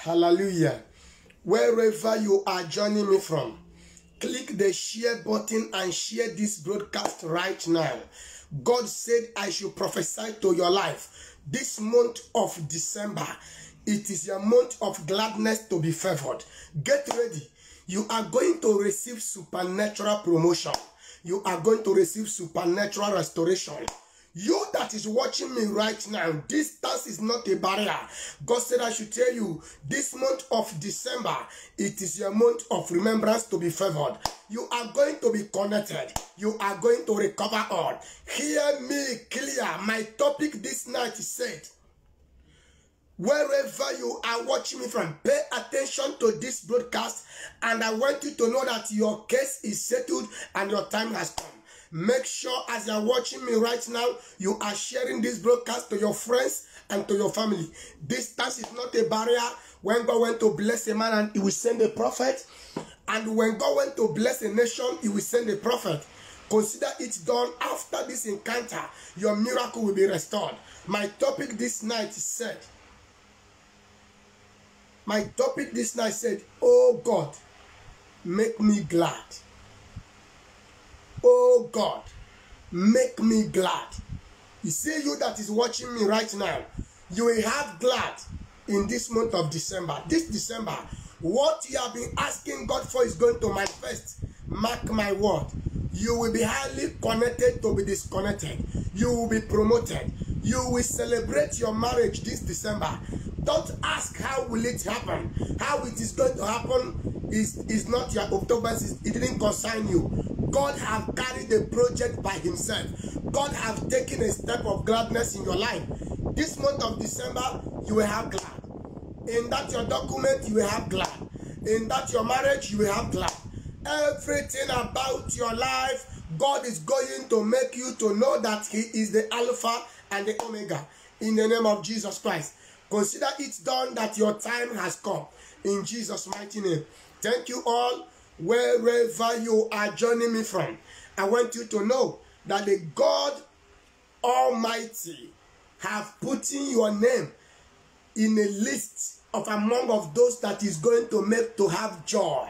Hallelujah. Wherever you are joining me from, click the share button and share this broadcast right now. God said I should prophesy to your life. This month of December, it is your month of gladness to be favored. Get ready. You are going to receive supernatural promotion. You are going to receive supernatural restoration. You that is watching me right now, distance is not a barrier. God said I should tell you, this month of December, it is your month of remembrance to be favored. You are going to be connected. You are going to recover all. Hear me clear. My topic this night is said, wherever you are watching me from, pay attention to this broadcast, and I want you to know that your case is settled and your time has come. Make sure as you are watching me right now, you are sharing this broadcast to your friends and to your family. Distance is not a barrier. When God went to bless a man, and he will send a prophet. And when God went to bless a nation, he will send a prophet. Consider it done. After this encounter, your miracle will be restored. My topic this night is said, oh God, make me glad. Oh God, make me glad. You see, you that is watching me right now, you will have glad in this month of December. This December, what you have been asking God for is going to manifest. Mark my word. You will be highly connected to be disconnected. You will be promoted. You will celebrate your marriage this December. Don't ask how will it happen. How it is going to happen is not your October. It didn't concern you. God have carried the project by himself. God have taken a step of gladness in your life. This month of December, you will have glad. In that your document, you will have glad. In that your marriage, you will have glad. Everything about your life, God is going to make you to know that he is the Alpha and the Omega. In the name of Jesus Christ. Consider it done that your time has come. In Jesus' mighty name. Thank you all. Wherever you are joining me from, I want you to know that the God Almighty have put in your name in a list of among of those that is going to make to have joy.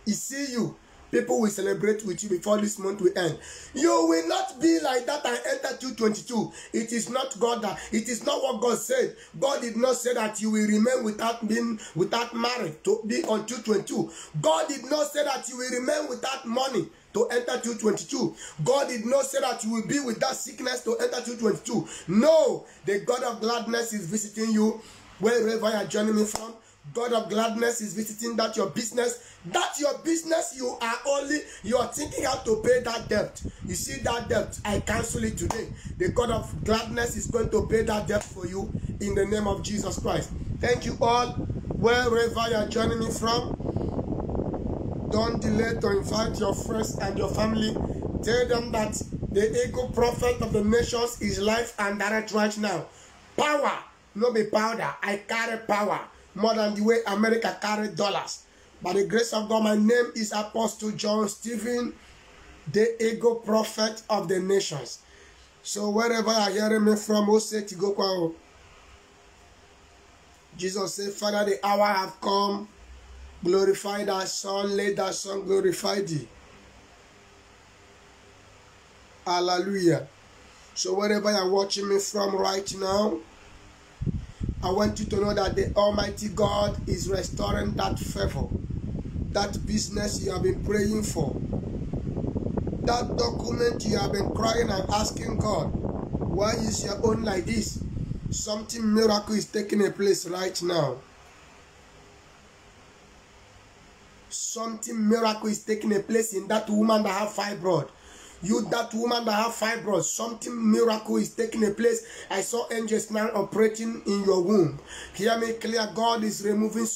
You see you. People will celebrate with you before this month will end. You will not be like that and enter 222. It is not God that. It is not what God said. God did not say that you will remain without marriage to be on 222. God did not say that you will remain without money to enter 222. God did not say that you will be without sickness to enter 222. No, the God of gladness is visiting you wherever you are joining me from. God of gladness is visiting that your business you are thinking how to pay that debt. You see that debt, I cancel it today. The God of gladness is going to pay that debt for you in the name of Jesus Christ. Thank you all, wherever you are joining me from. Don't delay to invite your friends and your family. Tell them that the Eagle Prophet of the Nations is live and direct right now. Power, no be powder. I carry power more than the way America carry dollars. By the grace of God, my name is Apostle John Stephen, the Eagle Prophet of the Nations. So wherever you are hearing me from, Jesus said, Father, the hour have come. Glorify thy Son, let thy Son glorify thee. Hallelujah. So wherever you are watching me from right now, I want you to know that the Almighty God is restoring that favor, that business you have been praying for, that document you have been crying and asking God, why is your own like this? Something miracle is taking a place right now. Something miracle is taking a place in that woman that have fibroid. You, that woman that have fibroids, something miracle is taking a place. I saw angels now operating in your womb. Hear me clear. God is removing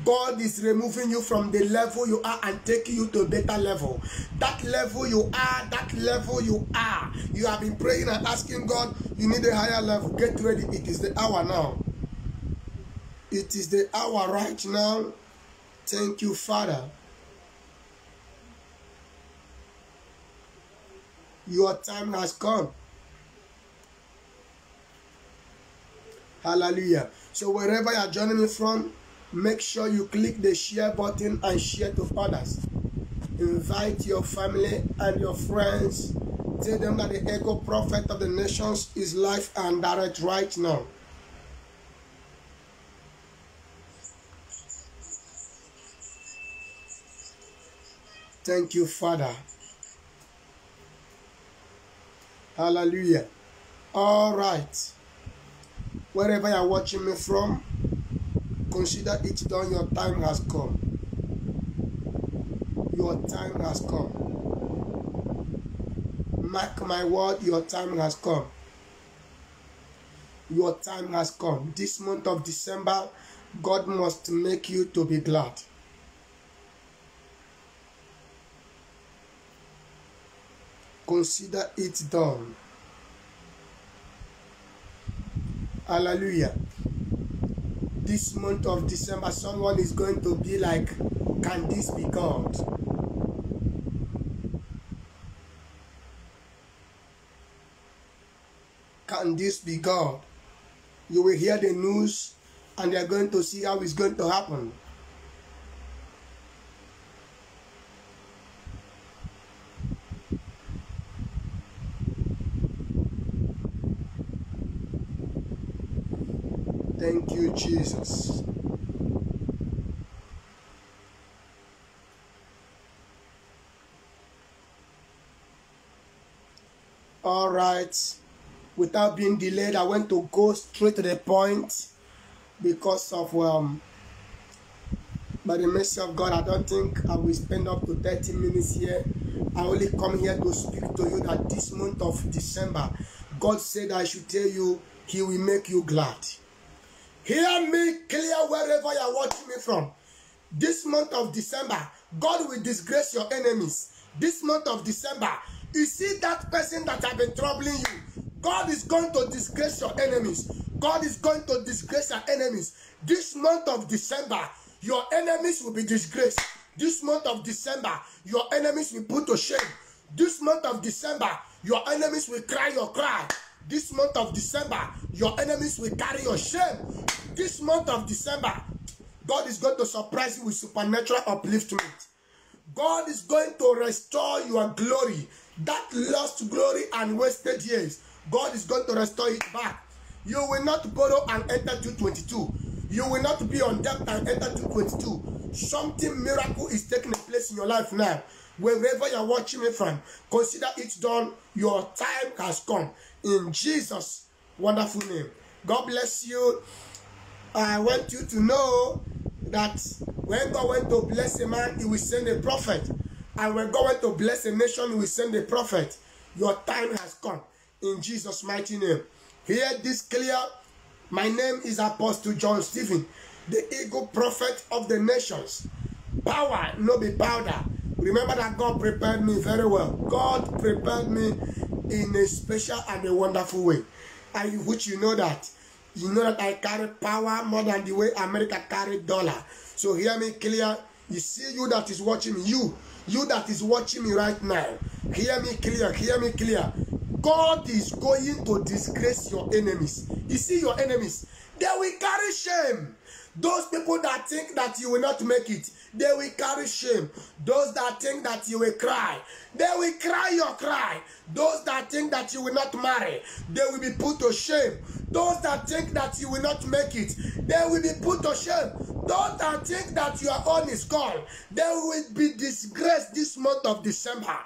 God is removing you from the level you are and taking you to a better level. That level you are, you have been praying and asking God, you need a higher level. Get ready. It is the hour now. It is the hour right now. Thank you, Father. Your time has come. Hallelujah. So wherever you are joining me from, Make sure you click the share button and share to others. Invite your family and your friends. Tell them that the Echo Prophet of the Nations is live and direct right now. Thank you, Father. Hallelujah. All right. Wherever you are watching me from, consider it done. Your time has come. Your time has come. Mark my word, your time has come. Your time has come. This month of December, God must make you to be glad. Consider it done. Hallelujah. This month of December, someone is going to be like, can this be God? Can this be God? You will hear the news and they are going to see how it's going to happen. Thank you, Jesus. All right. Without being delayed, I want to go straight to the point because of, by the mercy of God, I don't think I will spend up to 30 minutes here. I only come here to speak to you that this month of December, God said I should tell you, He will make you glad. Hear me clear wherever you are watching me from. This month of December, God will disgrace your enemies. This month of December, you see that person that have been troubling you, God is going to disgrace your enemies. God is going to disgrace your enemies. This month of December, your enemies will be disgraced. This month of December, your enemies will put to shame. This month of December, your enemies will cry your cry. This month of December, your enemies will carry your shame. This month of December, God is going to surprise you with supernatural upliftment. God is going to restore your glory. That lost glory and wasted years, God is going to restore it back. You will not borrow and enter 222. You will not be on debt and enter 222. Something miracle is taking place in your life now. Wherever you are watching me from, consider it done. Your time has come. In Jesus' wonderful name. God bless you. I want you to know that when God went to bless a man, He will send a prophet. And when God went to bless a nation, He will send a prophet. Your time has come. In Jesus' mighty name. Hear this clear. My name is Apostle John Stephen, the Eagle Prophet of the Nations. Power, no be powder. Remember that God prepared me very well. God prepared me in a special and a wonderful way. And which you know that. You know that I carry power more than the way America carried dollar. So hear me clear. You see, you that is watching me, you that is watching me right now, hear me clear, hear me clear. God is going to disgrace your enemies. You see your enemies, they will carry shame. Those people that think that you will not make it, they will carry shame. Those that think that you will cry, they will cry your cry. Those that think that you will not marry, they will be put to shame. Those that think that you will not make it, they will be put to shame. Those that think that your own is gone, they will be disgraced this month of December.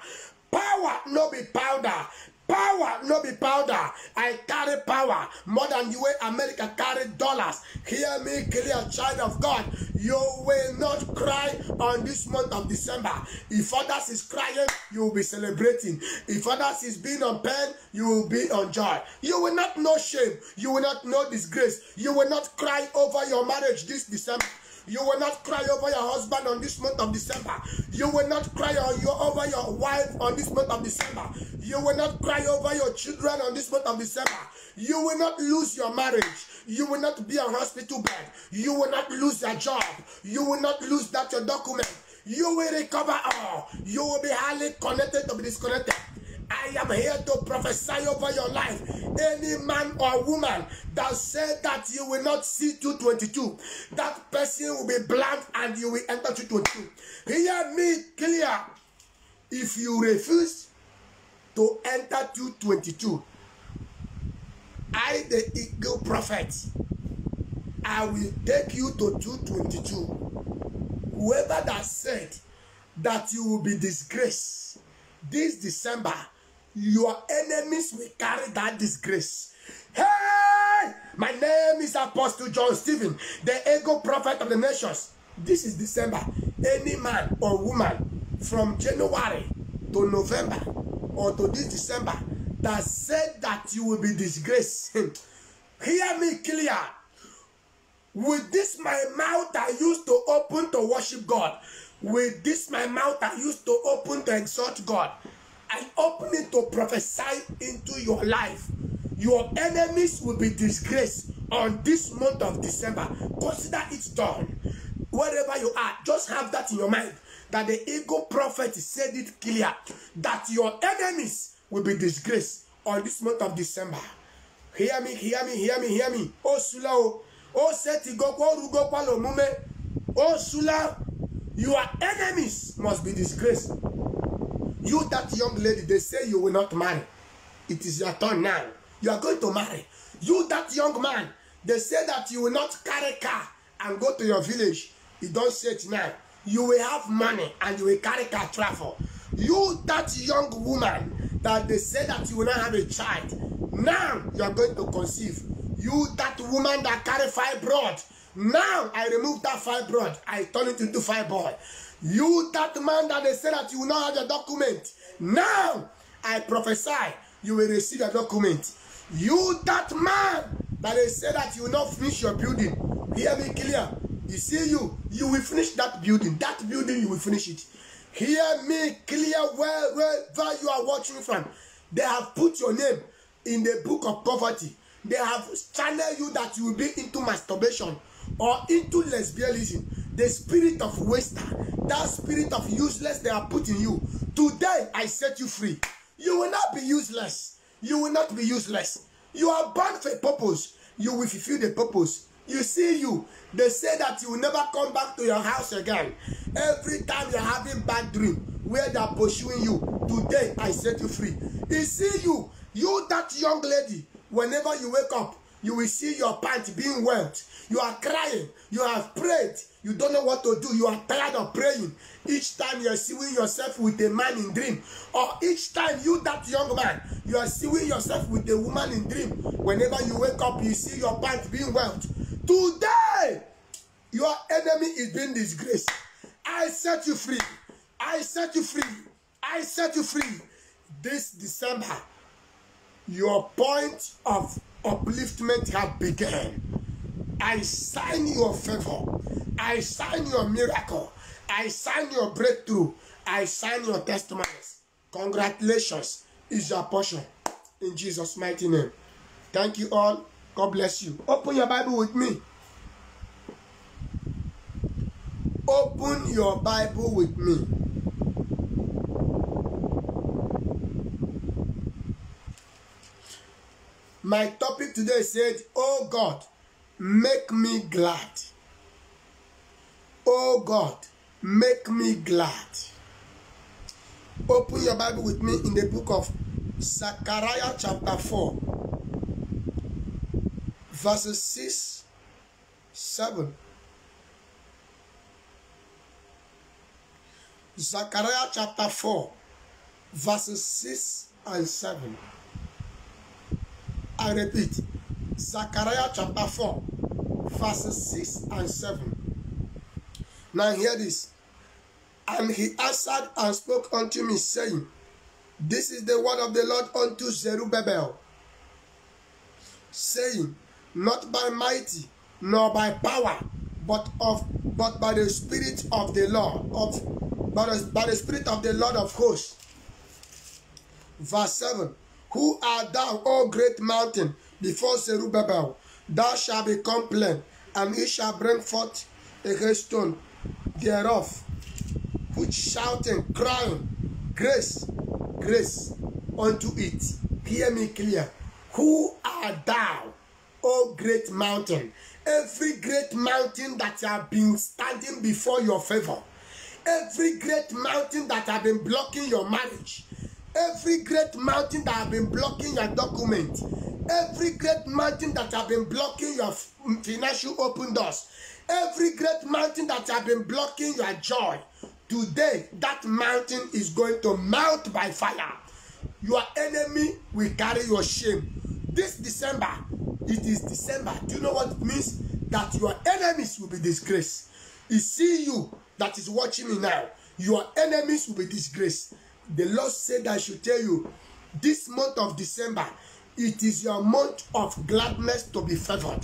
Power, no be powder. Power, no be powder. I carry power more than the way America carried dollars. Hear me clear, child of God. You will not cry on this month of December. If others is crying, you will be celebrating. If others is being on pain, you will be on joy. You will not know shame. You will not know disgrace. You will not cry over your marriage this December. You will not cry over your husband on this month of December. You will not cry over your wife on this month of December. You will not cry over your children on this month of December. You will not lose your marriage. You will not be on hospital bed. You will not lose your job. You will not lose that your document. You will recover all. You will be highly connected to be disconnected. I am here to prophesy over your life. Any man or woman that said that you will not see 222, that person will be blind and you will enter 222. Hear me clear. If you refuse to enter 222, I, the eagle prophet, I will take you to 222. Whoever that said that you will be disgraced this December, your enemies will carry that disgrace. Hey! My name is Apostle John Stephen, the eagle prophet of the nations. This is December. Any man or woman from January to November or to this December that said that you will be disgraced, hear me clear. With this my mouth I used to open to worship God. With this my mouth I used to open to exalt God. I open it to prophesy into your life. Your enemies will be disgraced on this month of December. Consider it done. Wherever you are, just have that in your mind. That the eagle prophet said it clear. That your enemies will be disgraced on this month of December. Hear me, hear me, hear me, hear me. Oh, Sula, oh, Seti Gokwa Rugo Palo Mume. Oh, Sula, your enemies must be disgraced. You, that young lady, they say you will not marry. It is your turn now. You are going to marry. You, that young man, they say that you will not carry car and go to your village. You don't say it now. You will have money and you will carry car travel. You, that young woman, that they say that you will not have a child. Now you are going to conceive. You, that woman that carry fibroid. Now I remove that fibroid. I turn it into fibroid. You, that man that they say that you will not have your document. Now I prophesy you will receive your document. You, that man that they say that you will not finish your building. Hear me clear. You see, you will finish that building. That building, you will finish it. Hear me clear wherever you are watching from. They have put your name in the book of poverty. They have channeled you that you will be into masturbation or into lesbianism. The spirit of waster, that spirit of useless they are putting you. Today, I set you free. You will not be useless. You will not be useless. You are born for a purpose. You will fulfill the purpose. You see you. They say that you will never come back to your house again. Every time you're having bad dream where they are pursuing you. Today, I set you free. You see you. You, that young lady, whenever you wake up, you will see your pants being wet. You are crying. You have prayed. You don't know what to do. You are tired of praying. Each time you are seeing yourself with a man in dream. Or each time you, that young man, you are seeing yourself with a woman in dream. Whenever you wake up, you see your pants being wet. Today, your enemy is being disgraced. I set you free. I set you free. I set you free. This December, your point of upliftment have begun. I sign your favor. I sign your miracle. I sign your breakthrough. I sign your testimonies. Congratulations is your portion. In Jesus' mighty name. Thank you all. God bless you. Open your Bible with me. Open your Bible with me. My topic today said, oh God, make me glad. Oh God, make me glad. Open your Bible with me in the book of Zechariah chapter 4. Verses 6, 7. Zechariah chapter 4, verses 6 and 7. I repeat, Zechariah chapter 4, verses 6 and 7. Now hear this. And he answered and spoke unto me, saying, this is the word of the Lord unto Zerubbabel, saying, not by mighty, nor by power, but by the Spirit of the Lord, by the Spirit of the Lord of hosts. Verse 7. Who art thou, O great mountain, before Zerubbabel? Thou shalt become plain, and he shall bring forth a hailstone thereof, which shouting, crying, grace, grace, unto it. Hear me clear. Who art thou, O great mountain? Every great mountain that have been standing before your favor, every great mountain that have been blocking your marriage, every great mountain that have been blocking your document, every great mountain that have been blocking your financial open doors, every great mountain that have been blocking your joy, today that mountain is going to melt by fire. Your enemy will carry your shame. This December, it is December. Do you know what it means? That your enemies will be disgraced. You see, you that is watching me now, your enemies will be disgraced. The Lord said I should tell you, this month of December, it is your month of gladness to be favored.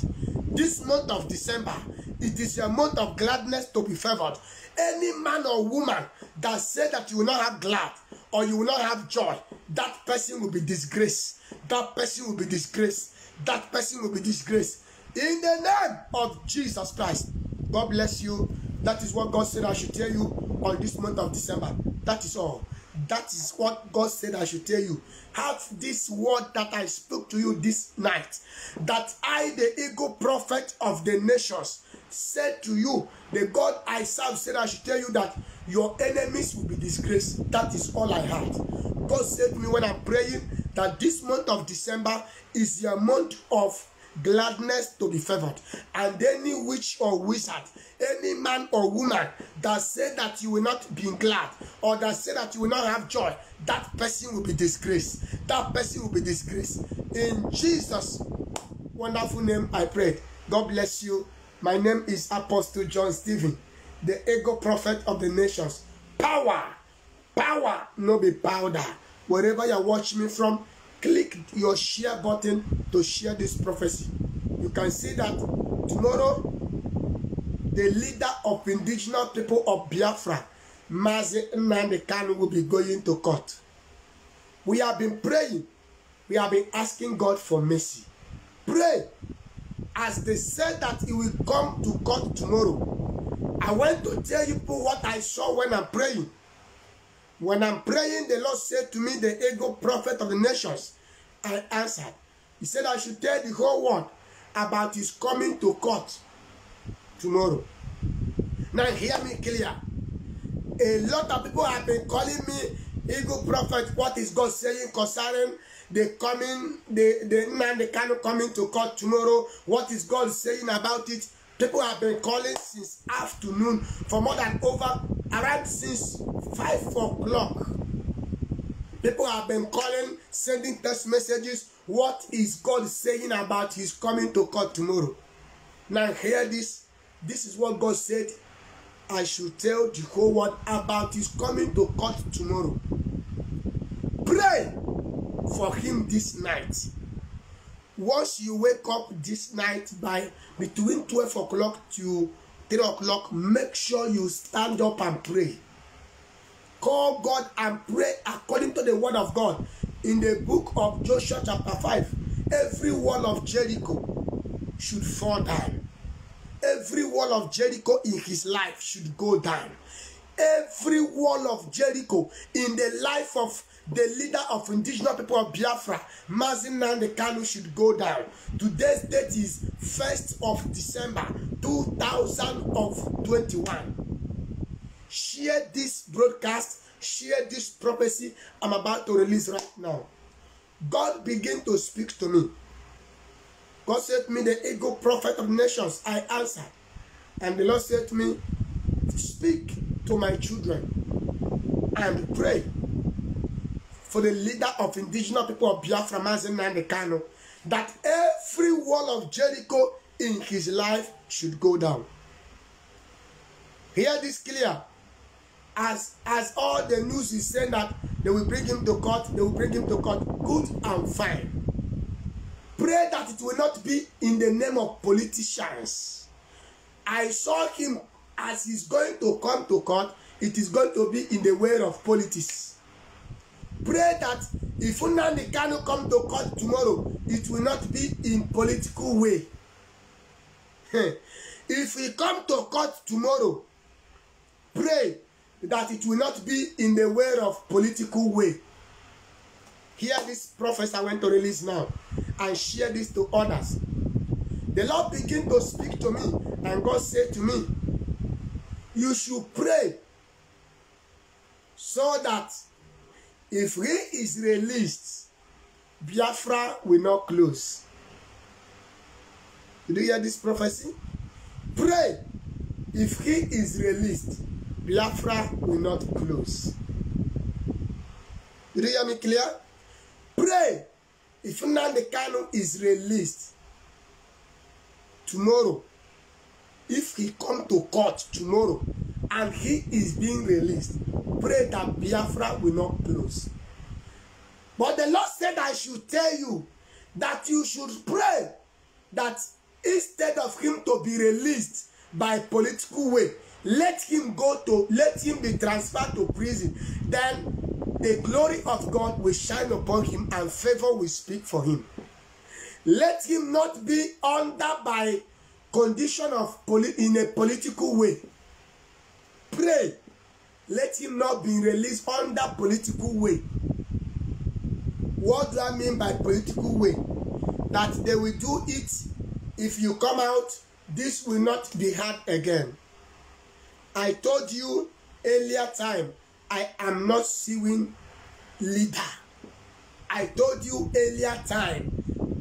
This month of December, it is your month of gladness to be favored. Any man or woman that said that you will not have glad or you will not have joy, that person will be disgraced. That person will be disgraced. That person will be disgraced. In the name of Jesus Christ. God bless you. That is what God said I should tell you on this month of December. That is all. That is what God said I should tell you. Have this word that I spoke to you this night. That I, the eagle prophet of the nations, said to you, the God I serve said I should tell you that your enemies will be disgraced. That is all I had. God said to me when I'm praying that this month of December is your month of gladness to be favored. And any witch or wizard, any man or woman that said that you will not be glad or that said that you will not have joy, that person will be disgraced. That person will be disgraced. In Jesus' wonderful name I prayed. God bless you. My name is Apostle John Stephen, the eagle prophet of the nations. Power, power, no be powder. Wherever you're watching me from, click your share button to share this prophecy. You can see that tomorrow, the leader of indigenous people of Biafra, Mazi Nnamdi Kanu, will be going to court. We have been praying. We have been asking God for mercy. Pray. As they said that he will come to court tomorrow, I want to tell you people what I saw when I'm praying. When I'm praying, the Lord said to me, the eagle prophet of the nations, I answered. He said I should tell the whole world about his coming to court tomorrow. Now hear me clear. A lot of people have been calling me eagle prophet. What is God saying concerning the Nnamdi Kanu coming to court tomorrow? What is God saying about it? People have been calling since afternoon for more than around since 5 o'clock. People have been calling, sending text messages. What is God saying about his coming to court tomorrow? Now hear this. This is what God said I should tell the whole world about his coming to court tomorrow. Pray for him this night. Once you wake up this night by between 12 o'clock to 3 o'clock, make sure you stand up and pray. Call God and pray according to the word of God. In the book of Joshua chapter 5, every wall of Jericho should fall down. Every wall of Jericho in his life should go down. Every wall of Jericho in the life of the leader of indigenous people of Biafra, Mazi Nnamdi Kanu, should go down. Today's date is 1st of December 2021. Share this broadcast, share this prophecy I'm about to release right now. God began to speak to me. God said to me, the eagle prophet of nations, I answered. And the Lord said to me, speak to my children and pray for the leader of indigenous people of Biafra, Mazi Nnamdi Kanu, that every wall of Jericho in his life should go down. Hear this clear. As all the news is saying that they will bring him to court, they will bring him to court, good and fine. Pray that it will not be in the name of politicians. I saw him as he's going to come to court, it is going to be in the way of politics. Pray that if Nnamdi Kanu come to court tomorrow, it will not be in political way. If he come to court tomorrow, pray that it will not be in the way of political way. Hear this prophecy I went to release now and share this to others. The Lord began to speak to me, and God said to me, you should pray so that if he is released, Biafra will not close. Did you hear this prophecy? Pray. If he is released, Biafra will not close. Did you hear me clear? Pray. If Nnamdi Kanu is released tomorrow, if he come to court tomorrow and he is being released, pray that Biafra will not close. But the Lord said I should tell you that you should pray that instead of him to be released by political way, let him be transferred to prison. Then the glory of God will shine upon him and favor will speak for him. Let him not be under by condition of in a political way. Pray. Let him not be released under political way. What do I mean by political way? That they will do it. If you come out, this will not be heard again. I told you earlier time, I am not suing leader. I told you earlier time,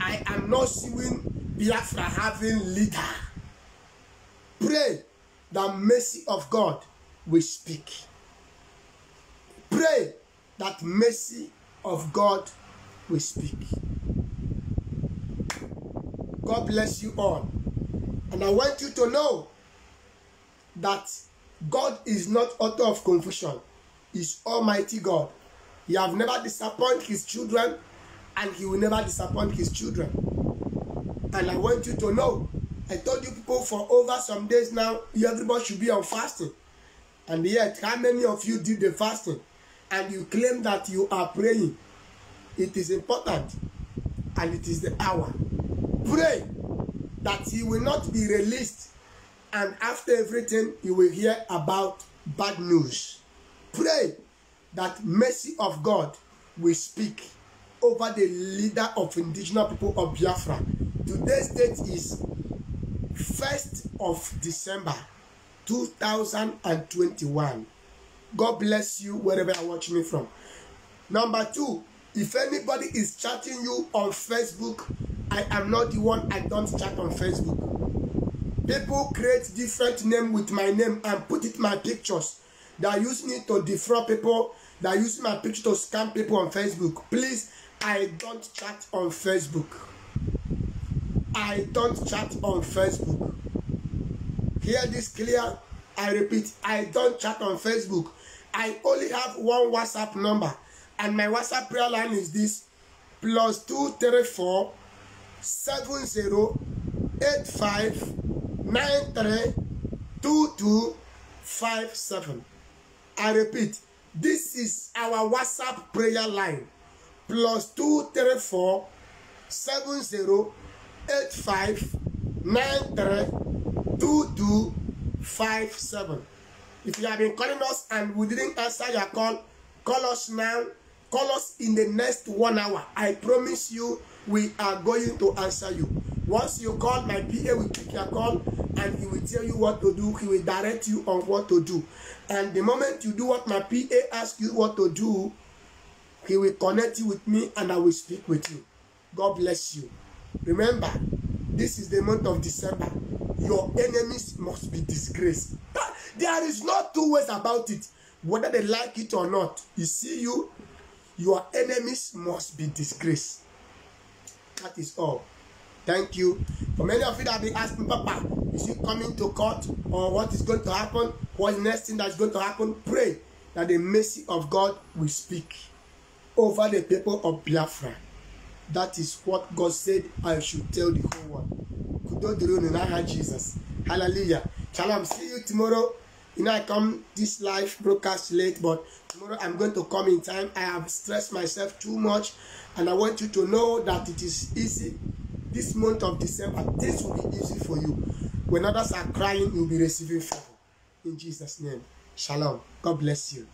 I am not suing Biafra having leader. Pray that mercy of God will speak. Pray that mercy of God will speak. God bless you all. And I want you to know that God is not author of confusion. He's Almighty God. He have never disappointed his children, and he will never disappoint his children. And I want you to know, I told you people for over some days now, everybody should be on fasting. And yet, how many of you did the fasting? And you claim that you are praying. It is important, and it is the hour. Pray that he will not be released, and after everything you will hear about bad news. Pray that mercy of God will speak over the leader of indigenous people of Biafra. Today's date is 1st of December 2021. God bless you wherever you are watching me from. Number 2, if anybody is chatting you on Facebook, I am not the one. I don't chat on Facebook. People create different name with my name and put it my pictures. They are using it to defraud people. They are using my picture to scam people on Facebook. Please, I don't chat on Facebook. I don't chat on Facebook. Hear this clear? I repeat, I don't chat on Facebook. I only have one WhatsApp number, and my WhatsApp prayer line is this: +234 7085 93 2257. I repeat, this is our WhatsApp prayer line: +234 7085 93 2257. If you have been calling us and we didn't answer your call, call us now. Call us in the next 1 hour. I promise you, we are going to answer you. Once you call, my PA will pick your call and he will tell you what to do. He will direct you on what to do. And the moment you do what my PA asks you what to do, he will connect you with me and I will speak with you. God bless you. Remember, this is the month of December. Your enemies must be disgraced. There is no two ways about it. Whether they like it or not, you see you, your enemies must be disgraced. That is all. Thank you. For many of you that have been asking, Papa, is he coming to court, or what is going to happen? What is the next thing that's going to happen? Pray that the mercy of God will speak over the people of Biafra. That is what God said I should tell the whole world. Jesus. Hallelujah. Shalom. See you tomorrow. You know, I come this live broadcast late, but tomorrow I'm going to come in time. I have stressed myself too much, and I want you to know that it is easy. This month of December, this will be easy for you. When others are crying, you'll be receiving favor. In Jesus' name. Shalom. God bless you.